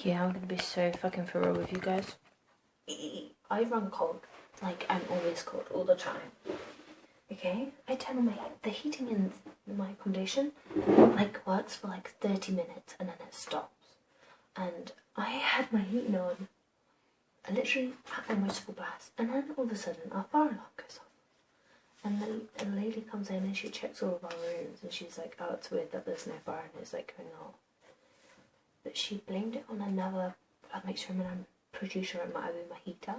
Yeah, I'm gonna be so fucking for real with you guys. I run cold. Like, I'm always cold all the time. Okay? I turn on the heating in my accommodation, like, works for like 30 minutes and then it stops. And I had my heating on, literally at almost full blast, and then all of a sudden our fire alarm goes off. And the lady comes in and she checks all of our rooms and she's like, oh, it's weird that there's no fire and it's like going off. But she blamed it on another flatmate's room, and I'm pretty sure it might have been my heater.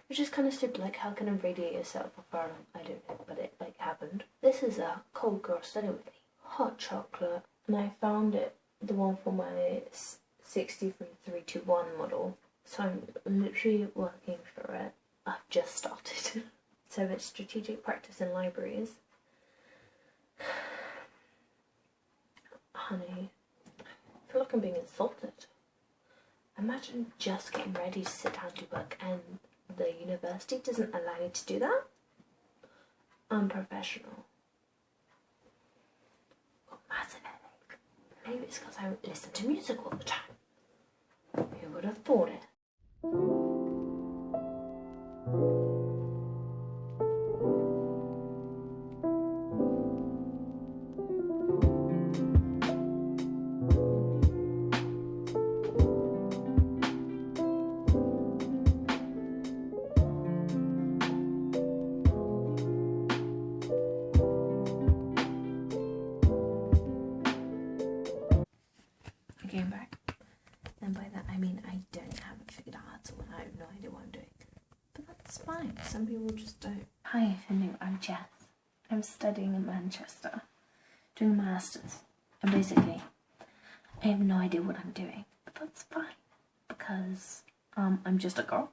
Which is kind of stupid, like how can a radiator set up a fire alarm? I don't know, but it like happened. This is a cold girl study with me. Hot chocolate. And I found it, the one for my 63321 model. So I'm literally working for it. I've just started. So it's strategic practice in libraries. Honey, I feel like I'm being insulted. Imagine just getting ready to sit down to work and the university doesn't allow you to do that? Unprofessional. Got massive headache. Maybe it's because I listen to music all the time. Who would have thought it? Again back. And by that I mean I don't have it figured out at all and I have no idea what I'm doing. But that's fine. Some people just don't. Hi, if you're new, I'm Jess. I'm studying in Manchester, doing a master's. And basically, I have no idea what I'm doing. But that's fine. Because I'm just a girl.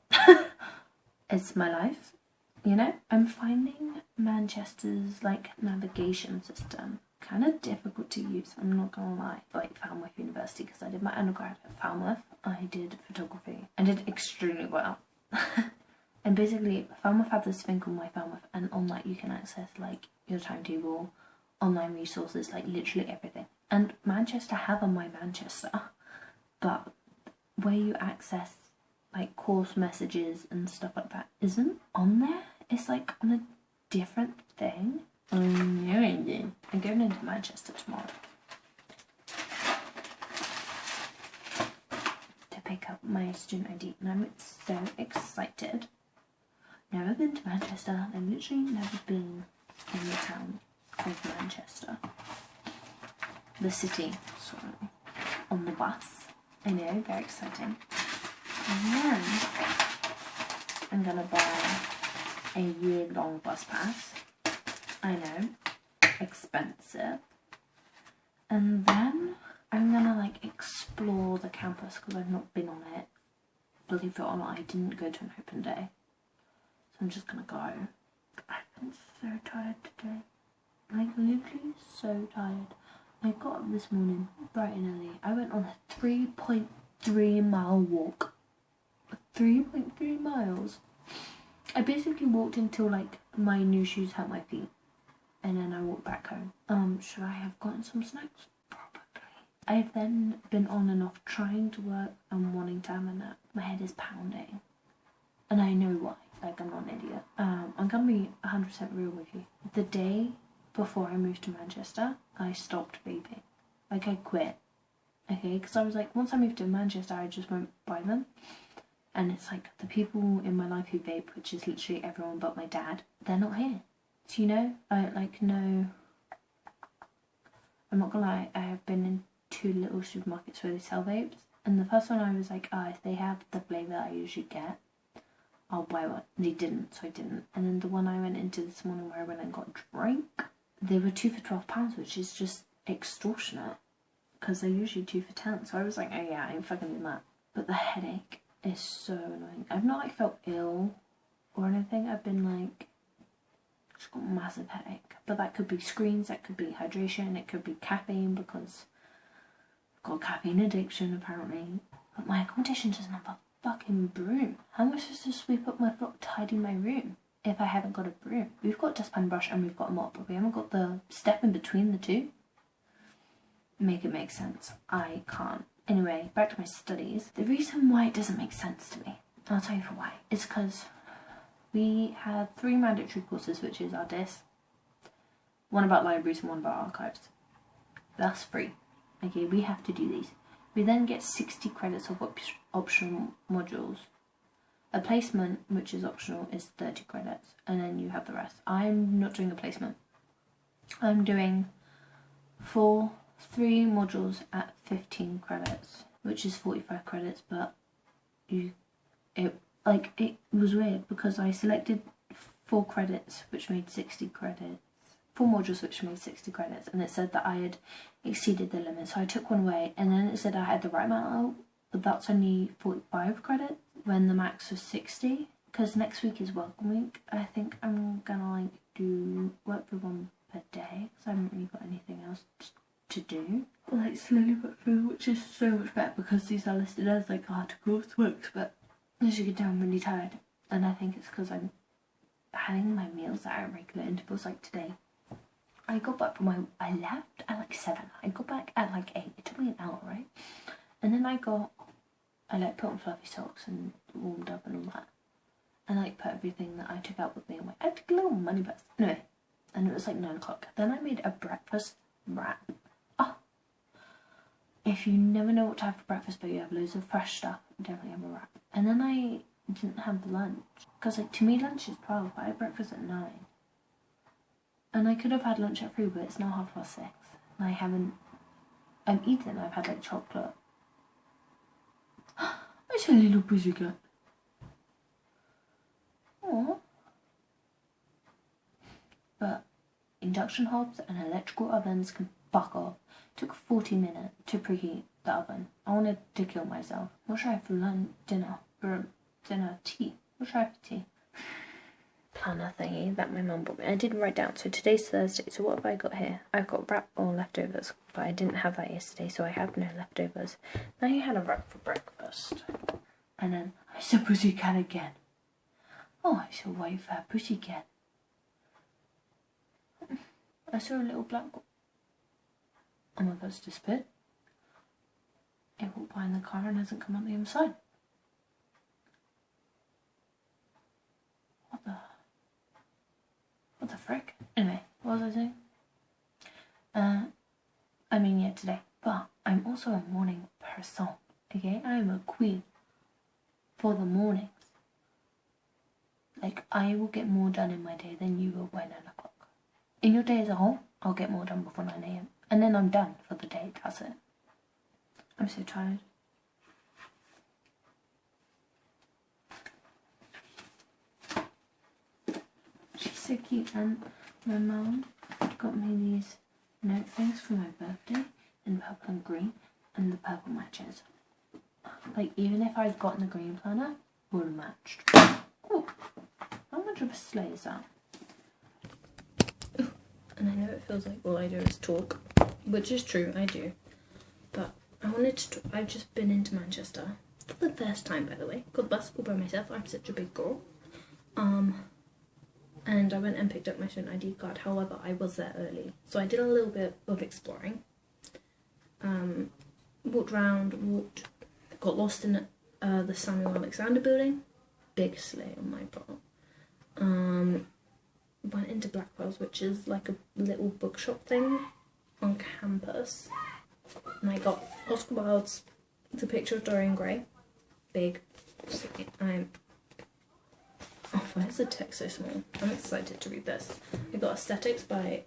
It's my life. You know? I'm finding Manchester's like navigation system kind of difficult to use, I'm not gonna lie. Like Falmouth University, because I did my undergrad at Falmouth. I did photography. I did extremely well. And basically Falmouth had this thing called My Falmouth, and on that you can access like your timetable, online resources, like literally everything. And Manchester have a My Manchester, but where you access like course messages and stuff like that isn't on there. It's like on a different thing. I'm going into Manchester tomorrow to pick up my student ID, and I'm so excited. Never been to Manchester. I've literally never been in the town of Manchester. The city, sorry. On the bus. I know, very exciting. And then I'm gonna buy a year-long bus pass. I know, expensive. And then I'm gonna like explore the campus because I've not been on it. Believe it or not, I didn't go to an open day. So I'm just gonna go. I've been so tired today. Like literally so tired. I got up this morning bright and early. I went on a 3.3 mile walk. 3.3 miles. I basically walked until like my new shoes hurt my feet. And then I walked back home. Should I have gotten some snacks? Probably. I've then been on and off trying to work and wanting to have a nap. My head is pounding. And I know why. Like, I'm not an idiot. I'm gonna be 100% real with you. The day before I moved to Manchester, I stopped vaping. Like, I quit. Okay? Because I was like, once I moved to Manchester, I just won't buy them. And it's like, the people in my life who vape, which is literally everyone but my dad, they're not here. So, you know, I like know, I'm not gonna lie, I have been in 2 little supermarkets where they sell vapes, and the first one I was like, if they have the flavour I usually get, I'll buy one. They didn't, so I didn't. And then the one I went into this morning where I went and got a drink, they were 2 for £12, which is just extortionate, because they're usually 2 for 10, so I was like, oh yeah, I ain't fucking doing that. But the headache is so annoying. I've not like felt ill or anything, I've been like, got a massive headache, but that could be screens, that could be hydration, it could be caffeine because I've got a caffeine addiction apparently. But my accommodation doesn't have a fucking broom. How am I supposed to sweep up my floor, tidy my room if I haven't got a broom? We've got a dustpan brush and we've got a mop, but we haven't got the step in between the two. Make it make sense. I can't Anyway, back to my studies. The reason why it doesn't make sense to me, I'll tell you for why, is because we had 3 mandatory courses, which is our DIS, one about libraries and one about archives. That's free. Okay, we have to do these. We then get 60 credits of optional modules. A placement, which is optional, is 30 credits, and then you have the rest. I'm not doing a placement. I'm doing 3 modules at 15 credits, which is 45 credits, but it was weird because I selected 4 credits, which made 60 credits. 4 modules which made 60 credits, and it said that I had exceeded the limit, so I took one away, and then it said I had the right amount, but that's only 45 credits when the max was 60, because next week is welcome week. I think I'm gonna do work for 1 per day, because I haven't really got anything else to do. Slowly but through, which is so much better because these are listed as articles, works, but as you can tell I'm really tired, and I think it's because I'm having my meals at regular intervals, like today. I got back from I left at 7, I got back at 8, it took me an hour, right? And then I put on fluffy socks and warmed up and all that, and put everything that I took out with me in I took a little money bus, anyway, and it was 9 o'clock. Then I made a breakfast wrap. If you never know what to have for breakfast but you have loads of fresh stuff, definitely have a wrap. And then I didn't have lunch, because to me lunch is 12, but I had breakfast at 9. And I could have had lunch at 3, but it's now 6:30. And I'm eating, I've had chocolate. It's a little pussycat. Aww. But induction hobs and electrical ovens can fuck off. It took 40 minutes to preheat the oven. I wanted to kill myself. What should I have for lunch, dinner, tea? What should I have for tea? Planner thingy that my mum bought me. I didn't write down. So today's Thursday. So what have I got here? I've got wrap or leftovers, but I didn't have that yesterday, so I have no leftovers. Now you had a wrap for breakfast. And then I saw pussycat again. Oh, I saw white fat pussycat. I saw a little black one. Oh my god, it's disappeared. It walked behind the car and hasn't come out the other side. What the frick? Anyway, what was I saying? Today. But I'm also a morning person, okay? I am a queen for the mornings. I will get more done in my day than you will by 9 o'clock. In your day as a whole, I'll get more done before 9 AM. And then I'm done for the day, that's it. I'm so tired. She's so cute, and my mum got me these note things for my birthday in purple and green, and the purple matches. Even if I'd gotten the green planner, would have matched. Ooh, how much of a sleigh is that? Ooh. And I know it feels like all I do is talk, which is true, I do. But I wanted to talk. I've just been into Manchester for the first time, by the way. Got the bus all by myself. I'm such a big girl. And I went and picked up my student ID card. However, I was there early, so I did a little bit of exploring. Walked around, got lost in the Samuel Alexander building. Big sleigh on my part. Went into Blackwell's, which is a little bookshop thing on campus. And I got Oscar Wilde's The Picture of Dorian Gray. Big. Oh, why is the text so small? I'm excited to read this. I got Aesthetics by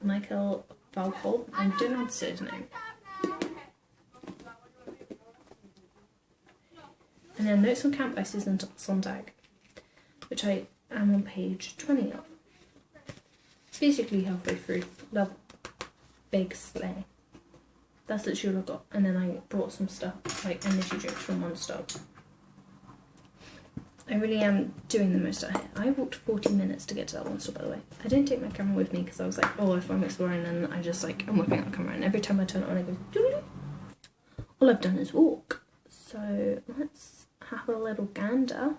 Michael Falcol. I don't know how to say his name. And then Notes on Camp by Susan Sontag, which I am on page 20 of. It's basically halfway through. Love Big Sleigh. That's literally all I got. And then I brought some stuff, energy drinks from One Stop. I really am doing the most out here. I walked 40 minutes to get to that One Stop, by the way. I didn't take my camera with me because I was if I'm exploring, then I just I'm whipping out the camera, and every time I turn it on, I go doo-doo-doo. All I've done is walk. So let's have a little gander.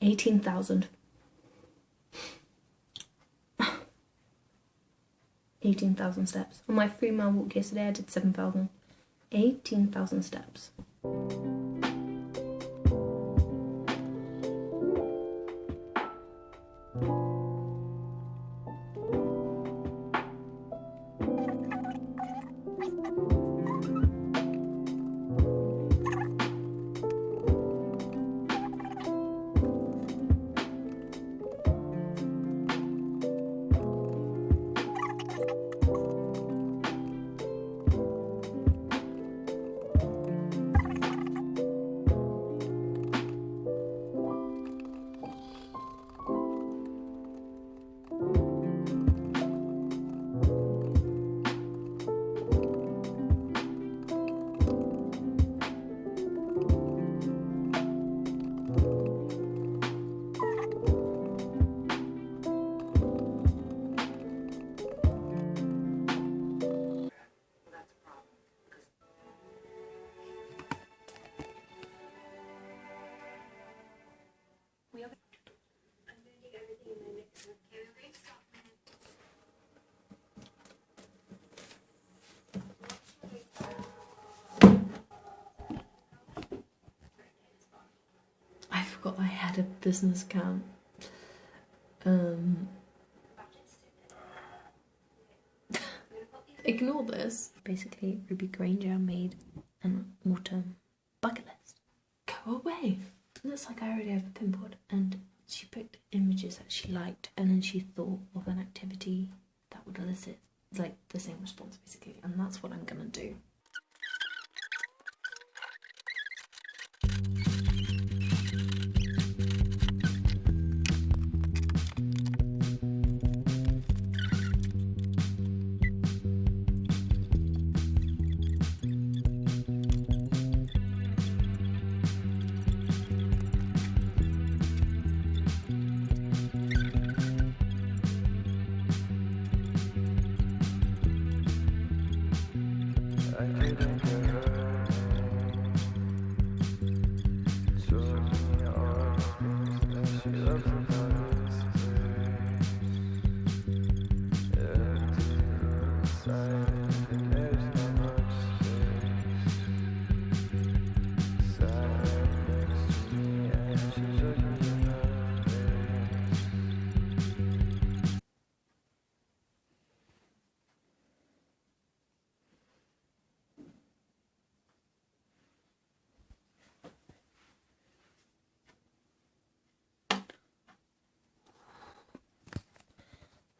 18,000. 18,000 steps. On my 3-mile walk yesterday I did 7,000. 18,000 steps. I forgot I had a business account. Ignore this. Basically, Ruby Granger made an autumn bucket list. Go away. Looks like I already have a pinboard, and she picked images that she liked, and then she thought of an activity that would elicit like the same response, basically, and that's what I'm gonna do.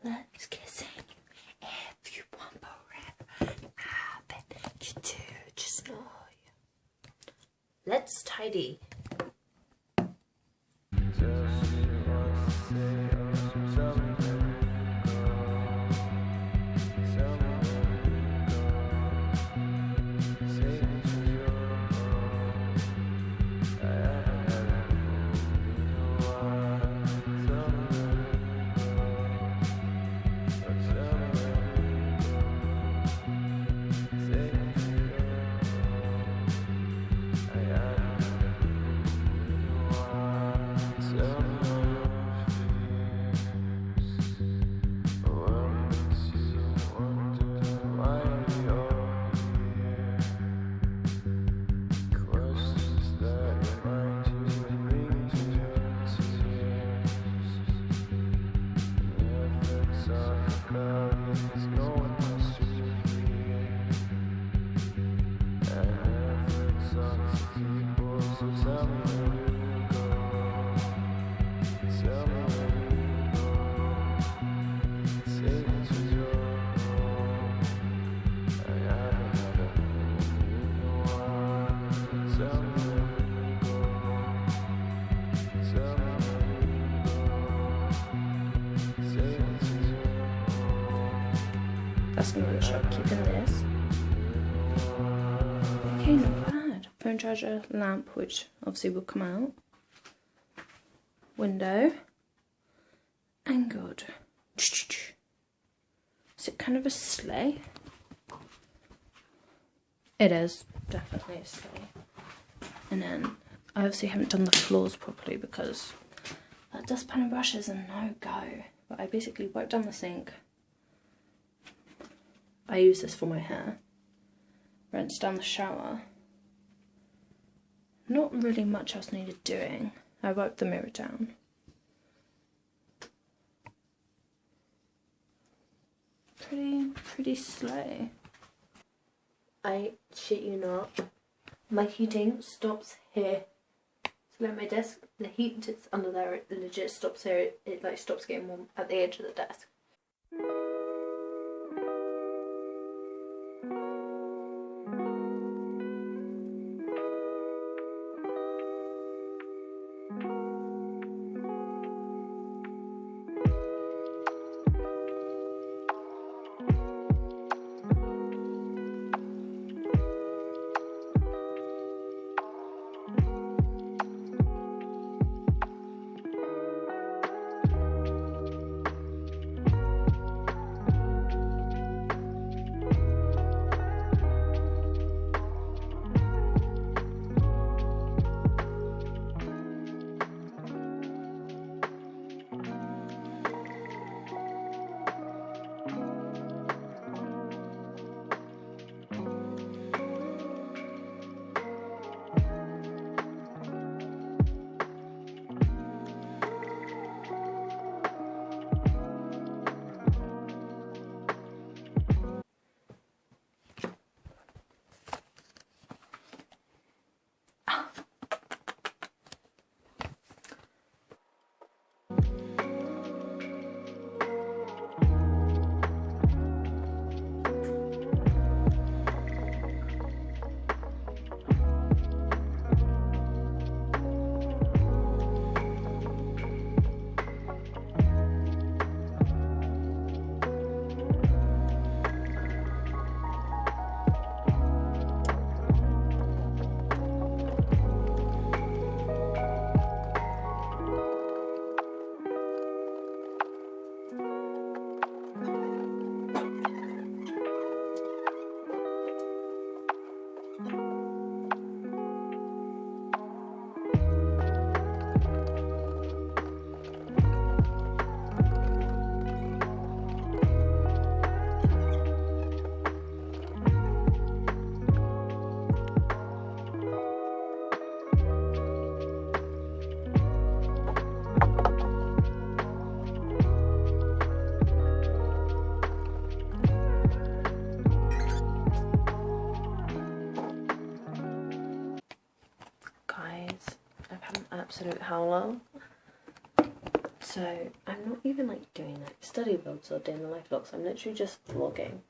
Let's kiss it. If you want forever, I bet you do. Just know you. Let's tidy. That's gonna make sure I'm keeping this. Okay, not bad. Phone charger, lamp, which obviously will come out. Window. And good. Is it kind of a sleigh? It is, definitely a sleigh. And then I obviously haven't done the floors properly because that dustpan and brush is a no-go. But I basically wiped down the sink, I use this for my hair. Rinse down the shower. Not really much else needed doing. I wiped the mirror down. Pretty slay. I shit you not. My heating stops here. So like my desk, the heat sits under there, it legit stops here. It like stops getting warm at the edge of the desk. Absolute howler. So I'm not even like doing like study vlogs or doing the life vlogs. I'm literally just vlogging.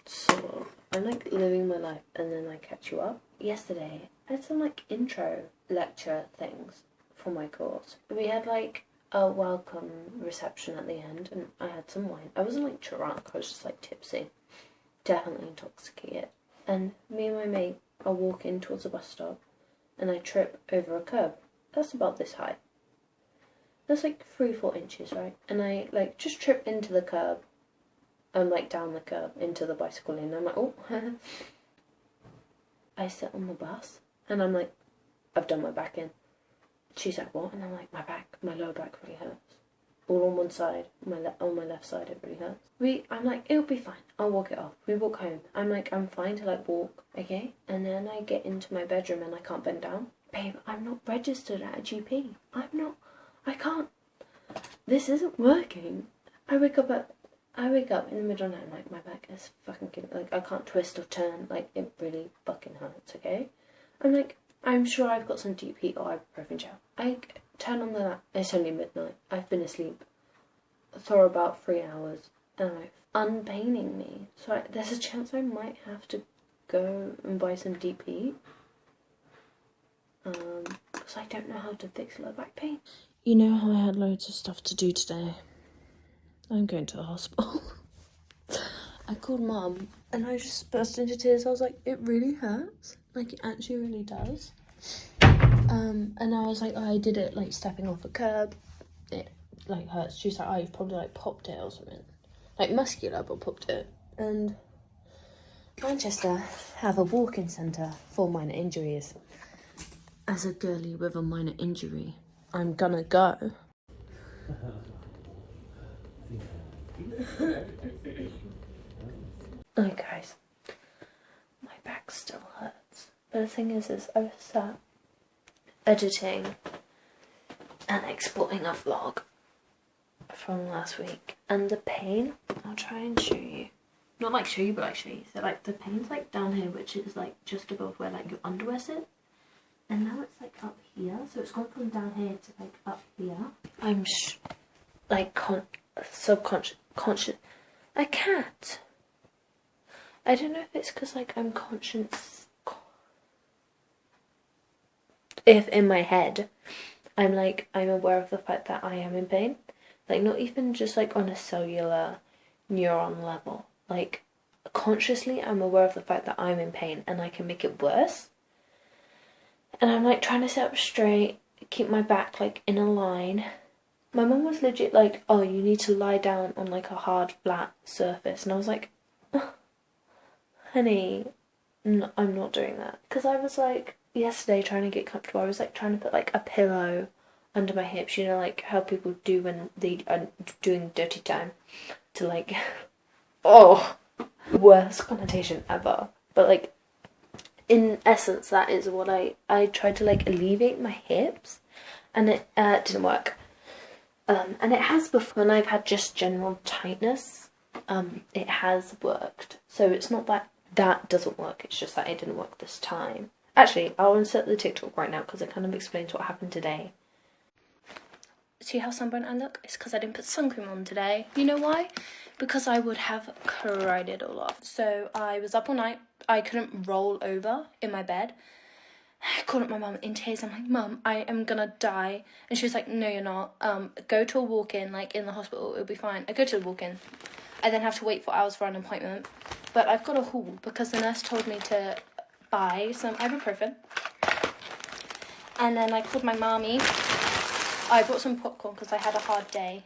So I'm like living my life and then I catch you up. Yesterday I had some like intro lecture things for my course. We had like a welcome reception at the end and I had some wine. I wasn't like drunk, I was just like tipsy. Definitely intoxicated. And me and my mate are walking towards a bus stop and I trip over a curb. That's about this high. That's like 3-4 inches, right? And I like just trip into the curb. I'm like down the curb into the bicycle lane. I'm like, oh. I sit on the bus and I'm like, I've done my back in. She's like, what? And I'm like, my lower back really hurts. All on one side, on my left side it really hurts. I'm like, it'll be fine. I'll walk it off. We walk home. I'm like, I'm fine to like walk, okay? And then I get into my bedroom and I can't bend down. Babe, I'm not registered at a GP. I can't. This isn't working. I wake up in the middle of the night, I'm like, my back is fucking killing me. Like, I can't twist or turn. Like, it really fucking hurts, okay? I'm like, I'm sure I've got some deep heat or ibuprofen gel. I turn on the light. It's only midnight. I've been asleep for about 3 hours. And like, unpaining me. So there's a chance I might have to go and buy some deep heat. Because I don't know how to fix low back pain. You know how I had loads of stuff to do today? I'm going to the hospital. I called Mum and I just burst into tears. I was like, it really hurts. Like, it actually really does. And I was like, I did it like stepping off a curb. It like hurts. She's like, oh, you've probably like popped it or something. Like muscular, but popped it. And Manchester have a walk-in centre for minor injuries. As a girly with a minor injury, I'm gonna go. Oh guys, my back still hurts. But the thing is I was sat editing and exporting a vlog from last week, and the pain, I'll try and show you. Not like show you, but like show you. So like the pain's like down here, which is like just above where like your underwear sits. And now it's like up here, so it's gone from down here to like up here. I'm like conscious. I can't. I don't know if it's because like I'm conscious. If in my head, I'm aware of the fact that I am in pain. Like not even just like on a cellular neuron level. Like consciously, I'm aware of the fact that I'm in pain and I can make it worse. And I'm like trying to sit up straight, keep my back like in a line. My mum was legit like, oh, you need to lie down on like a hard flat surface. And I was like, oh, honey, no, I'm not doing that. Because I was like, yesterday trying to get comfortable, I was like trying to put like a pillow under my hips, you know, like how people do when they are doing dirty time. To like, oh, worst connotation ever. But like, in essence, that is what I tried to like alleviate my hips, and it didn't work. And it has before, when I've had just general tightness, it has worked. So it's not that that doesn't work, it's just that it didn't work this time. Actually, I'll insert the TikTok right now because it kind of explains what happened today. See how sunburned I look? It's because I didn't put sun cream on today. You know why? Because I would have cried it all off. So I was up all night. I couldn't roll over in my bed. I called up my mum in tears. I'm like, Mum, I am gonna die. And she was like, no, you're not. Go to a walk-in, like in the hospital, it'll be fine. I go to the walk-in. I then have to wait for hours for an appointment. But I've got a haul because the nurse told me to buy some ibuprofen. And then I called my mommy. I brought some popcorn because I had a hard day.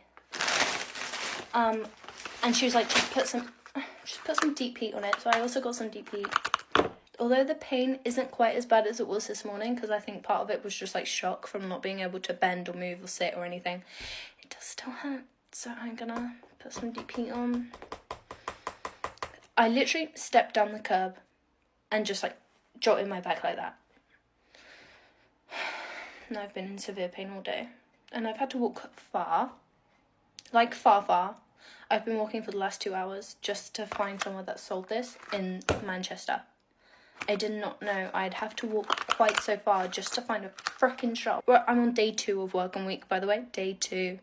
And she was like, just put some deep heat on it. So I also got some deep heat. Although the pain isn't quite as bad as it was this morning, because I think part of it was just like shock from not being able to bend or move or sit or anything, it does still hurt. So I'm gonna put some deep heat on. I literally stepped down the curb and just like jolted my back like that. And I've been in severe pain all day. And I've had to walk far. Like far. I've been walking for the last 2 hours just to find somewhere that sold this in Manchester. I did not know I'd have to walk quite so far just to find a frickin' shop. Well, I'm on day 2 of work week, by the way. Day 2.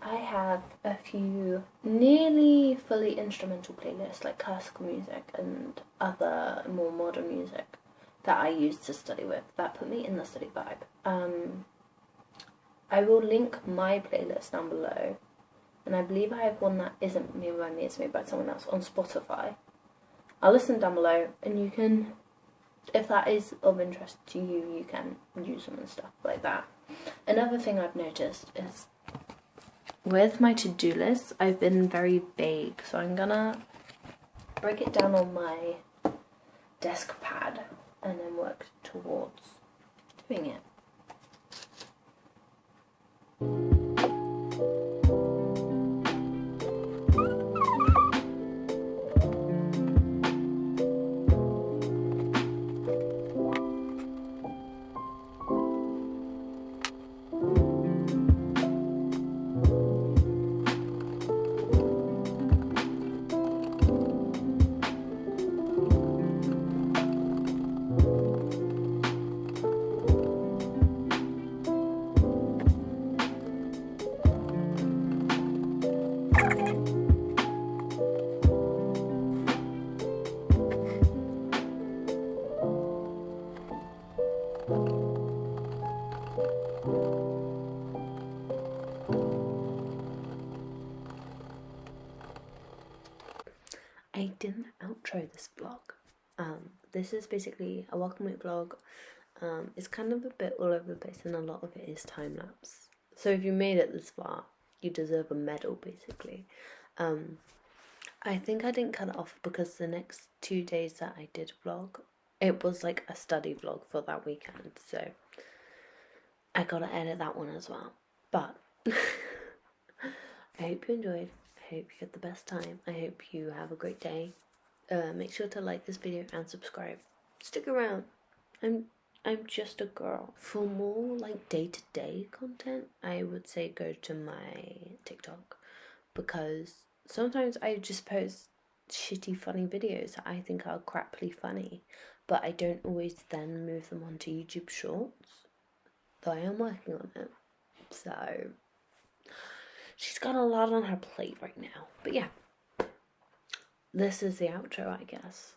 I have a few nearly fully instrumental playlists, like classical music and other more modern music that I use to study with, that put me in the study vibe. I will link my playlist down below, and I believe I have one that isn't made by me, it's made by someone else on Spotify. I'll listen down below, and you can, if that is of interest to you, you can use them and stuff like that. Another thing I've noticed is with my to-do list, I've been very vague, so I'm gonna break it down on my desk pad and then work towards doing it. didn't outro this vlog. This is basically a welcome week vlog. It's kind of a bit all over the place, and a lot of it is time lapse. So if you made it this far, you deserve a medal, basically. I think I didn't cut it off because the next 2 days that I did vlog, it was like a study vlog for that weekend, so I gotta edit that one as well. But I hope you enjoyed. I hope you had the best time. I hope you have a great day. Make sure to like this video and subscribe. Stick around. I'm just a girl. For more like day-to-day content, I would say go to my TikTok, because sometimes I just post shitty funny videos that I think are craply funny, but I don't always then move them onto YouTube Shorts, though I am working on it. So she's got a lot on her plate right now. But yeah, this is the outro, I guess.